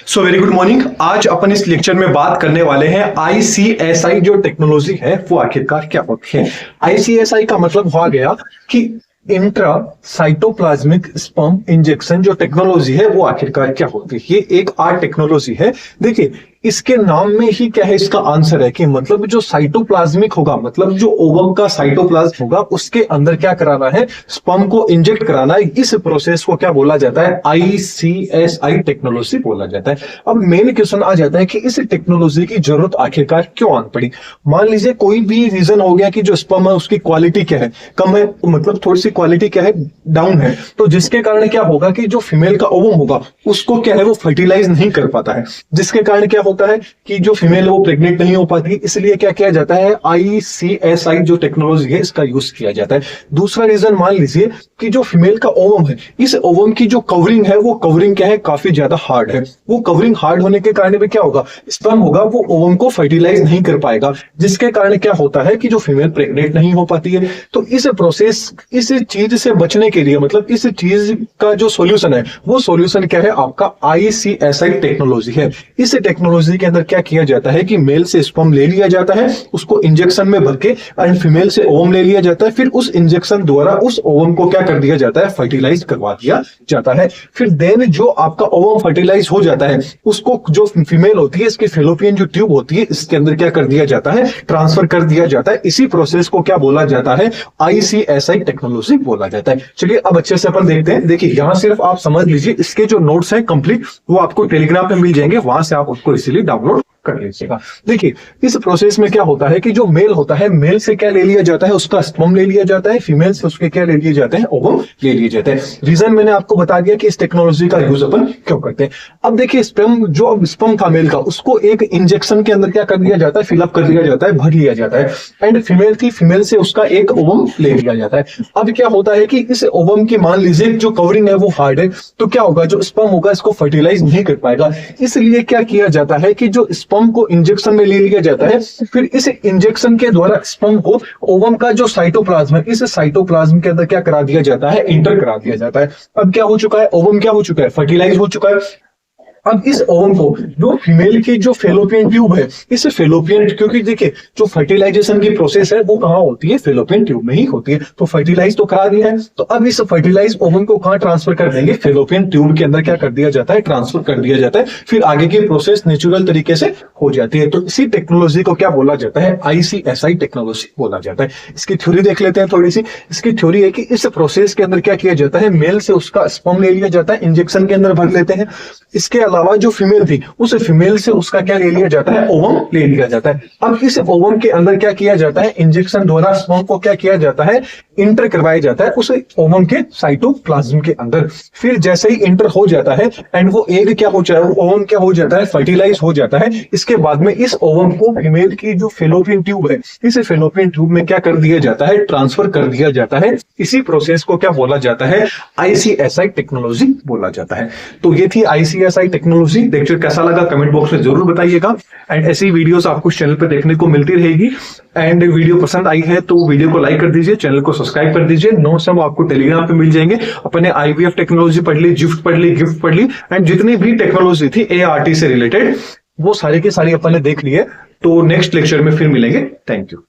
So very good morning. आज अपन इस lecture में बात करने वाले हैं आईसीएसआई जो टेक्नोलॉजी है वो आखिरकार क्या होती है। आईसीएसआई का मतलब हो गया कि इंट्रा साइटोप्लाज्मिक स्पर्म इंजेक्शन जो टेक्नोलॉजी है वो आखिरकार क्या होती है। ये एक आर्ट टेक्नोलॉजी है। देखिए इसके नाम में ही क्या है, इसका आंसर है कि मतलब जो साइटोप्लाज्मिक होगा, मतलब जो ओवम का साइटोप्लाज्म होगा उसके अंदर क्या कराना है, स्पर्म को इंजेक्ट कराना है। इस प्रोसेस को क्या बोला जाता है, आईसीएसआई टेक्नोलॉजी बोला जाता है। अब मेन क्वेश्चन आ जाता है कि इस टेक्नोलॉजी की जरूरत आखिरकार क्यों आन पड़ी। मान लीजिए कोई भी रीजन हो गया कि जो स्पर्म है उसकी क्वालिटी क्या है, कम है, मतलब थोड़ी सी क्वालिटी क्या है, डाउन है, तो जिसके कारण क्या होगा कि जो फीमेल का ओवम होगा उसको क्या है वो फर्टिलाइज नहीं कर पाता है, जिसके कारण क्या होता है कि जो फीमेल है वो प्रेग्नेंट नहीं हो पाती। इसलिए क्या किया जाता है, आईसीएसआई जो टेक्नोलॉजी है इसका यूज किया जाता है। दूसरा रीजन मान लीजिए कि जो फीमेल का ओवम है, इस ओवम की जो कवरिंग है वो कवरिंग क्या है, काफी ज्यादा हार्ड है। वो कवरिंग हार्ड होने के कारण भी क्या होगा, स्पर्म होगा वो ओवम को फर्टिलाइज नहीं कर पाएगा, जिसके कारण क्या होता है कि जो फीमेल प्रेग्नेंट नहीं हो पाती है। तो इस प्रोसेस, इस चीज से बचने के लिए, मतलब इस चीज का जो सॉल्यूशन है वो सॉल्यूशन क्या है, आपका आईसीएसआई टेक्नोलॉजी है। इस टेक्नोलॉजी के अंदर क्या किया जाता है कि मेल से स्पर्म ले लिया जाता है, उसको इंजेक्शन में भर के, एंड फीमेल से ओवम ले लिया जाता है, फिर उस इंजेक्शन द्वारा उस ओवम को क्या कर दिया जाता है, फर्टिलाइज करवा दिया जाता है। फिर देन जो आपका ओवम फर्टिलाइज हो जाता है उसको जो फीमेल होती है, इसकी फेलोपियन जो ट्यूब होती है इसके अंदर क्या कर दिया जाता है, ट्रांसफर कर दिया जाता है। इसी प्रोसेस को क्या बोला जाता है, आईसीएसआई टेक्नोलॉजी बोला जाता है। चलिए अब अच्छे से अपन देखते हैं। देखिए यहां सिर्फ आप समझ लीजिए, इसके जो नोट्स हैं कंप्लीट वो आपको टेलीग्राम पे मिल जाएंगे, वहां से आप उसको इसीलिए डाउनलोड कर लीजिएगा। देखिए इस प्रोसेस में क्या होता है कि जो मेल होता है, मेल से क्या ले लिया जाता है, उसका स्पर्म ले लिया जाता है, फीमेल से उसके क्या ले लिए जाते हैं, ओवम ले लिए जाते हैं। रीजन मैंने आपको बता दिया कि इस टेक्नोलॉजी का यूज अपन क्यों करते हैं। अब देखिए स्पर्म, जो स्पर्म था मेल का, उसको एक इंजेक्शन के अंदर क्या कर दिया जाता है, फिलअप कर दिया जाता है, भर लिया जाता है। एंड फीमेल थी, फीमेल से उसका एक ओवम ले लिया जाता है। अब क्या होता है कि इस ओवम की मान लीजिए जो कवरिंग है वो हार्ड है, तो क्या होगा, जो स्पर्म होगा इसको फर्टिलाइज नहीं कर पाएगा। इसलिए क्या किया जाता है कि जो स्पर्म को इंजेक्शन में ले लिया जाता है, फिर इस इंजेक्शन के द्वारा स्पर्म को ओवम का जो साइटोप्लाज्म है, इस साइटोप्लाज्म के अंदर क्या करा दिया जाता है, इंटर करा दिया जाता है। अब क्या हो चुका है, ओवम क्या हो चुका है, फर्टिलाइज हो चुका है। अब इस ओवम को जो फीमेल की जो फेलोपियन ट्यूब है, इस फेलोपियन, क्योंकि देखिए जो फर्टिलाइजेशन की प्रोसेस है वो कहाँ होती है, फेलोपियन ट्यूब में ही होती है, तो फर्टिलाइज तो करा दिया है। तो अब इस फर्टिलाइज ओवम को कहाँ ट्रांसफर कर देंगे, फेलोपियन ट्यूब के अंदर क्या कर दिया जाता है, ट्रांसफर कर दिया जाता है। फिर आगे की प्रोसेस नेचुरल तरीके से हो जाती है। तो इसी टेक्नोलॉजी को क्या बोला जाता है, आईसीएसआई टेक्नोलॉजी बोला जाता है। इसकी थ्योरी देख लेते हैं थोड़ी सी। इसकी थ्योरी है कि इस प्रोसेस के अंदर क्या किया जाता है, मेल से उसका स्पर्म ले लिया जाता है, इंजेक्शन के अंदर भर लेते हैं। इसके अलावा जो फीमेल थी, उस फीमेल से उसका क्या ले लिया जाता है, ओवम ले लिया जाता है। अब इस ओवम के अंदर क्या किया जाता है, इंजेक्शन द्वारा स्पर्म को क्या किया जाता है, इंटर करवाया जाता है उस ओवम के साइटोप्लाज्म के अंदर। फिर जैसे ही इंटर हो जाता है एंड वो एग क्या हो जाता है, ओवम क्या हो जाता है, फर्टिलाइज हो जाता है। इसके बाद में इस ओवम को फीमेल की जो फेलोपियन ट्यूब है, इस फेलोपियन ट्यूब में क्या कर दिया जाता है, ट्रांसफर कर दिया जाता है। इसी प्रोसेस को क्या बोला जाता है, आईसीएसआई टेक्नोलॉजी बोला जाता है। तो ये थी आईसीएसआई टेक्नोलॉजी। लेक्चर कैसा लगा कमेंट बॉक्स में जरूर बताइएगा। एंड ऐसी वीडियोस आपको चैनल पर देखने को मिलती रहेगी। एंड वीडियो पसंद आई है तो वीडियो को लाइक कर दीजिए, चैनल को सब्सक्राइब कर दीजिए। नोट्स सब आपको टेलीग्राम पे मिल जाएंगे। अपने आईवीएफ टेक्नोलॉजी पढ़ ली, जिफ्ट पढ़ ली, गिफ्ट पढ़ ली, एंड जितनी भी टेक्नोलॉजी थी एआरटी से रिलेटेड वो सारी की सारी अपन ने देख ली है। तो नेक्स्ट लेक्चर में फिर मिलेंगे। Thank you.